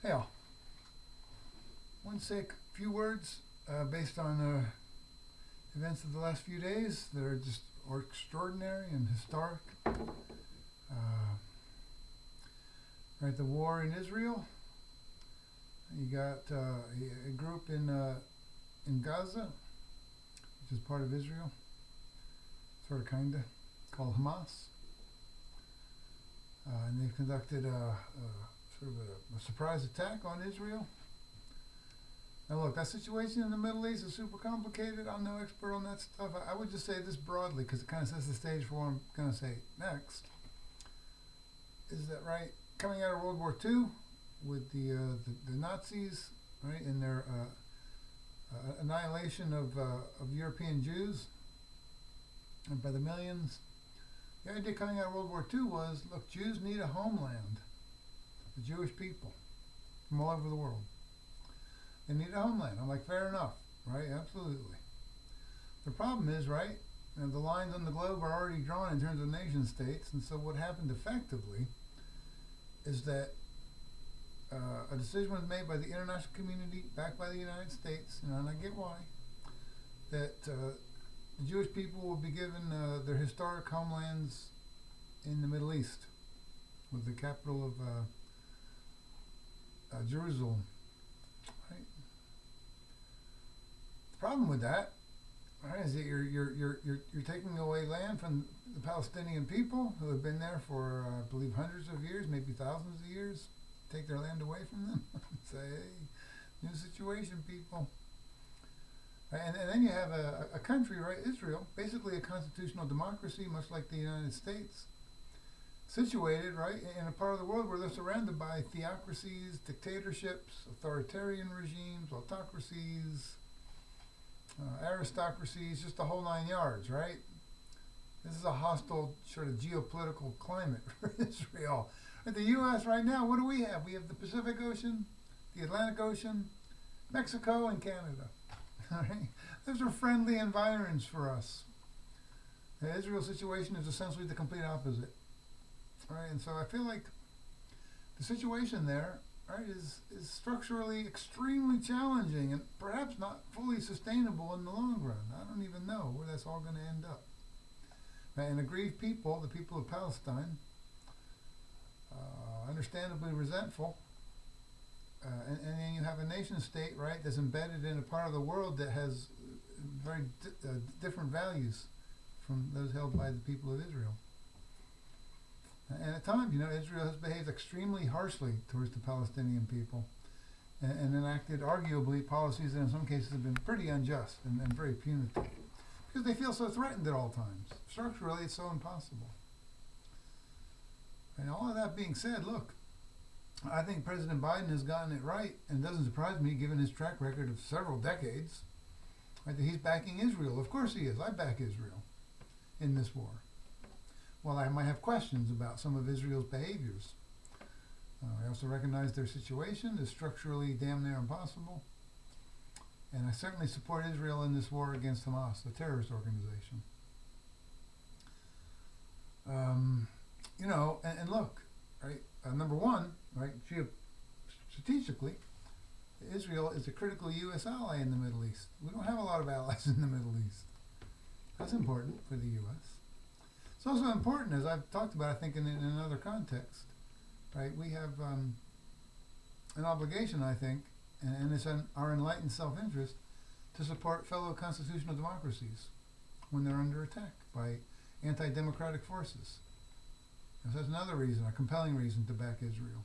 Hey all, I want to say a few words based on events of the last few days that are just extraordinary and historic. Right, the war in Israel. You got a group in Gaza, which is part of Israel, sort of kinda, called Hamas, and they've conducted sort of a surprise attack on Israel. Now look, that situation in the Middle East is super complicated. I'm no expert on that stuff. I would just say this broadly because it kind of sets the stage for what I'm going to say next. Is that right? Coming out of World War II with the Nazis, right, in their annihilation of European Jews and by the millions. The idea coming out of World War II was, look, Jews need a homeland. The Jewish people from all over the world. They need a homeland. I'm like, fair enough, right? Absolutely. The problem is, right, the lines on the globe are already drawn in terms of nation states, and so what happened effectively is that a decision was made by the international community, backed by the United States, and I get why, that the Jewish people will be given their historic homelands in the Middle East, with the capital of Jerusalem. Right? The problem with that, right, is that you're taking away land from the Palestinian people who have been there for I believe hundreds of years, maybe thousands of years. Take their land away from them. Say, hey, new situation, people. Right? And then you have a country, right, Israel, basically a constitutional democracy, much like the United States, situated, right, in a part of the world where they're surrounded by theocracies, dictatorships, authoritarian regimes, autocracies, aristocracies, just the whole 9 yards, right? This is a hostile sort of geopolitical climate for Israel. At the U.S. right now, what do we have? We have the Pacific Ocean, the Atlantic Ocean, Mexico, and Canada. All right? Those are friendly environs for us. The Israel situation is essentially the complete opposite. Right? And so I feel like the situation there, right, is structurally extremely challenging and perhaps not fully sustainable in the long run. I don't even know where that's all going to end up. Right? And aggrieved people, the people of Palestine, understandably resentful, and then you have a nation state, right, that's embedded in a part of the world that has very different values from those held by the people of Israel. And at times, Israel has behaved extremely harshly towards the Palestinian people and enacted arguably policies that in some cases have been pretty unjust and very punitive because they feel so threatened at all times. Structurally, it's so impossible. And all of that being said, look, I think President Biden has gotten it right, and it doesn't surprise me given his track record of several decades, right, that he's backing Israel. Of course he is. I back Israel in this war. Well, I might have questions about some of Israel's behaviors. I also recognize their situation is structurally damn near impossible. And I certainly support Israel in this war against Hamas, a terrorist organization. And look, right, number one, right, strategically, Israel is a critical U.S. ally in the Middle East. We don't have a lot of allies in the Middle East. That's important for the U.S. It's also important, as I've talked about, I think, in another context, right? We have an obligation, I think, and it's our enlightened self-interest to support fellow constitutional democracies when they're under attack by anti-democratic forces. And so that's another reason, a compelling reason to back Israel.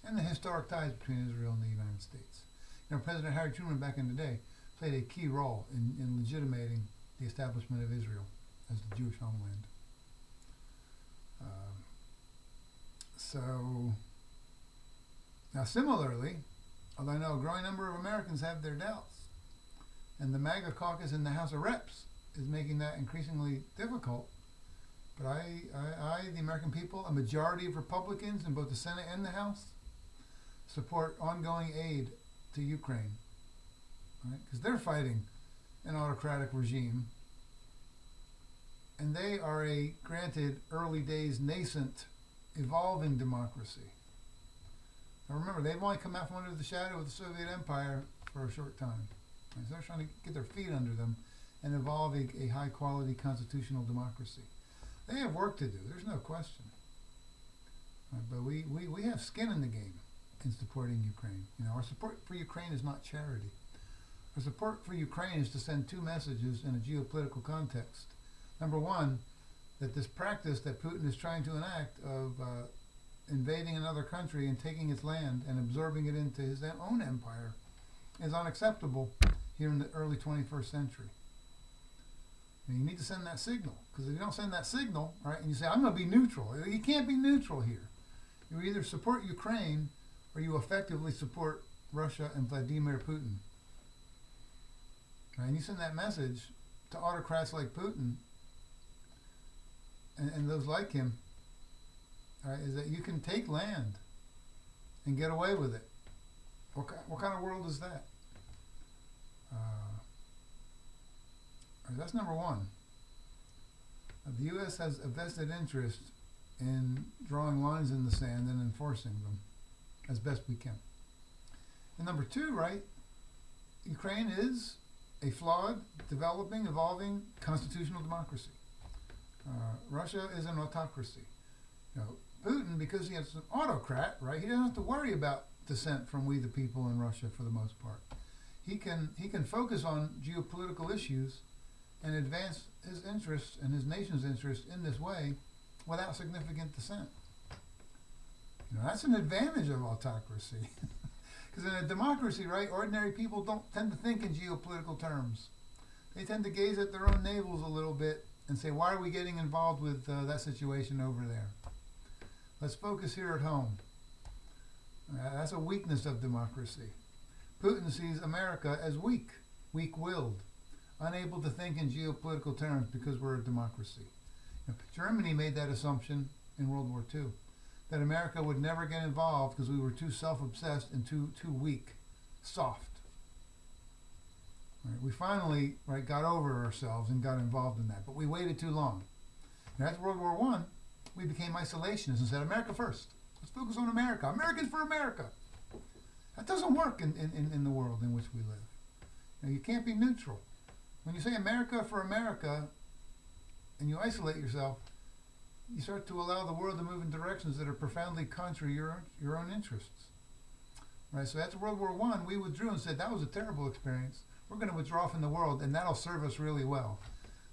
And the historic ties between Israel and the United States. President Harry Truman back in the day played a key role in legitimating the establishment of Israel as the Jewish homeland. Now similarly, although I know a growing number of Americans have their doubts, and the MAGA caucus in the House of Reps is making that increasingly difficult, but I, the American people, a majority of Republicans in both the Senate and the House, support ongoing aid to Ukraine, right? Because they're fighting an autocratic regime, and they are a, granted, early days nascent, evolving democracy. Now remember, they've only come out from under the shadow of the Soviet Empire for a short time. Right? So they're trying to get their feet under them and evolve a high-quality constitutional democracy. They have work to do, there's no question. Right? But we have skin in the game in supporting Ukraine. You know, our support for Ukraine is not charity. Our support for Ukraine is to send two messages in a geopolitical context. Number one, that this practice that Putin is trying to enact of invading another country and taking its land and absorbing it into his own empire is unacceptable here in the early 21st century. And you need to send that signal, because if you don't send that signal, right, and you say, I'm going to be neutral, you can't be neutral here. You either support Ukraine or you effectively support Russia and Vladimir Putin. Right? And you send that message to autocrats like Putin and those like him, right, is that you can take land and get away with it. What kind of world is that? Right, that's number one. The U.S. has a vested interest in drawing lines in the sand and enforcing them as best we can. And number two, right, Ukraine is a flawed, developing, evolving constitutional democracy. Russia is an autocracy. You know, Putin, because he is an autocrat, right, he doesn't have to worry about dissent from we the people in Russia for the most part. He can focus on geopolitical issues and advance his interests and his nation's interests in this way without significant dissent. You know, that's an advantage of autocracy. Because in a democracy, right, ordinary people don't tend to think in geopolitical terms. They tend to gaze at their own navels a little bit and say, why are we getting involved with that situation over there? Let's focus here at home. That's a weakness of democracy. Putin sees America as weak, weak-willed, unable to think in geopolitical terms because we're a democracy. You know, Germany made that assumption in World War II, that America would never get involved because we were too self-obsessed and too weak, soft. Right? We finally, right, got over ourselves and got involved in that, but we waited too long. And after World War I, we became isolationists and said, America first. Let's focus on America. Americans for America. That doesn't work in the world in which we live. You know, you can't be neutral. When you say America for America and you isolate yourself, you start to allow the world to move in directions that are profoundly contrary to your own interests. Right? So after World War I, we withdrew and said, that was a terrible experience. We're going to withdraw from the world, and that'll serve us really well.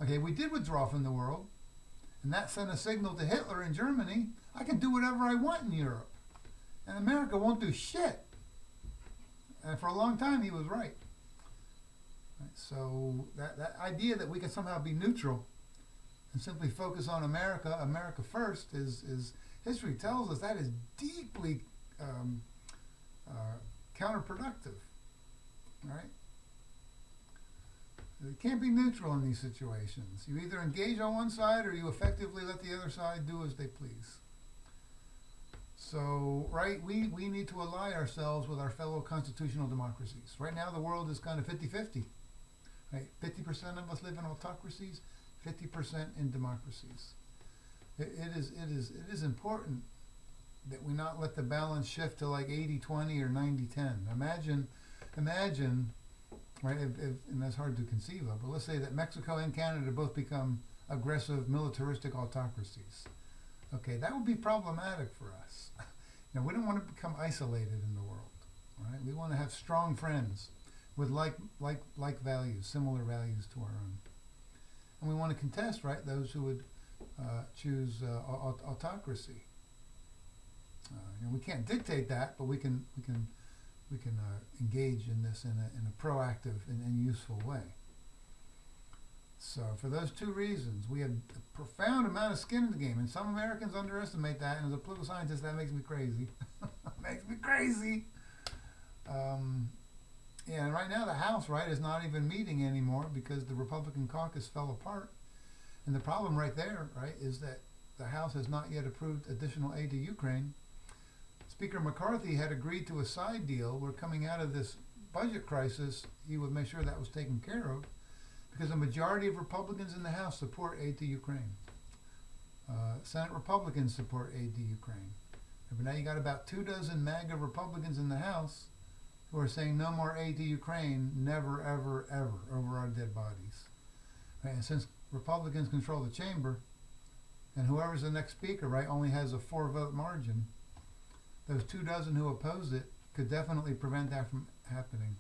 Okay, we did withdraw from the world, and that sent a signal to Hitler in Germany, I can do whatever I want in Europe. And America won't do shit. And for a long time, he was right. Right? So that idea that we can somehow be neutral and simply focus on America, America first, is history tells us that is deeply counterproductive. Right? You can't be neutral in these situations. You either engage on one side or you effectively let the other side do as they please. So, right, we need to ally ourselves with our fellow constitutional democracies. Right now the world is kind of 50-50. Right? 50% of us live in autocracies, 50% in democracies. It is important that we not let the balance shift to like 80-20 or 90-10. Imagine, right, and that's hard to conceive of, but let's say that Mexico and Canada both become aggressive, militaristic autocracies. Okay, that would be problematic for us. Now, we don't want to become isolated in the world, right? We want to have strong friends with like values, similar values to our own. And we want to contest, right, those who would choose autocracy. And we can't dictate that, but we can engage in this in a proactive and useful way. So for those two reasons, we have a profound amount of skin in the game, and some Americans underestimate that, and as a political scientist, that makes me crazy. Makes me crazy. Yeah, and right now the House, right, is not even meeting anymore because the Republican caucus fell apart. And the problem right there, right, is that the House has not yet approved additional aid to Ukraine. Speaker McCarthy had agreed to a side deal where coming out of this budget crisis, he would make sure that was taken care of, because a majority of Republicans in the House support aid to Ukraine. Senate Republicans support aid to Ukraine. But now you got about 24 MAGA Republicans in the House who are saying no more aid to Ukraine, never, ever, ever, over our dead bodies. Right? And since Republicans control the chamber, and whoever's the next speaker, right, only has a 4-vote margin, those 24 who oppose it could definitely prevent that from happening.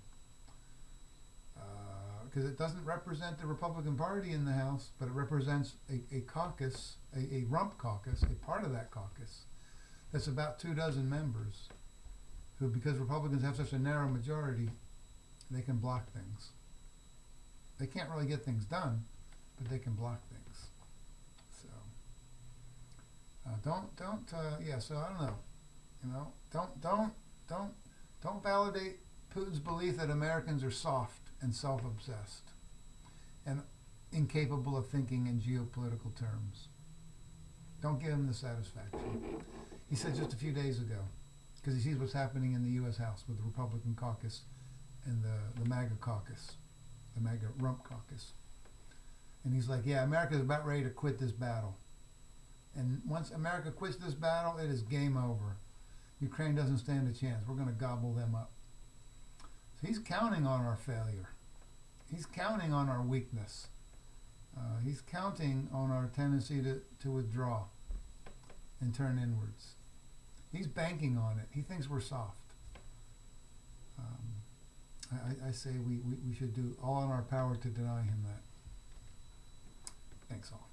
Because it doesn't represent the Republican Party in the House, but it represents a caucus, a rump caucus, a part of that caucus, that's about 24 members, who, because Republicans have such a narrow majority, they can block things. They can't really get things done, but they can block things. So, so I don't know. You know, don't validate Putin's belief that Americans are soft and self-obsessed and incapable of thinking in geopolitical terms. Don't give him the satisfaction. He said just a few days ago, because he sees what's happening in the U.S. House with the Republican caucus and the MAGA caucus, the MAGA rump caucus. And he's like, yeah, America's about ready to quit this battle. And once America quits this battle, it is game over. Ukraine doesn't stand a chance. We're going to gobble them up. So he's counting on our failure. He's counting on our weakness. He's counting on our tendency to withdraw and turn inwards. He's banking on it. He thinks we're soft. I say we should do all in our power to deny him that. Thanks all.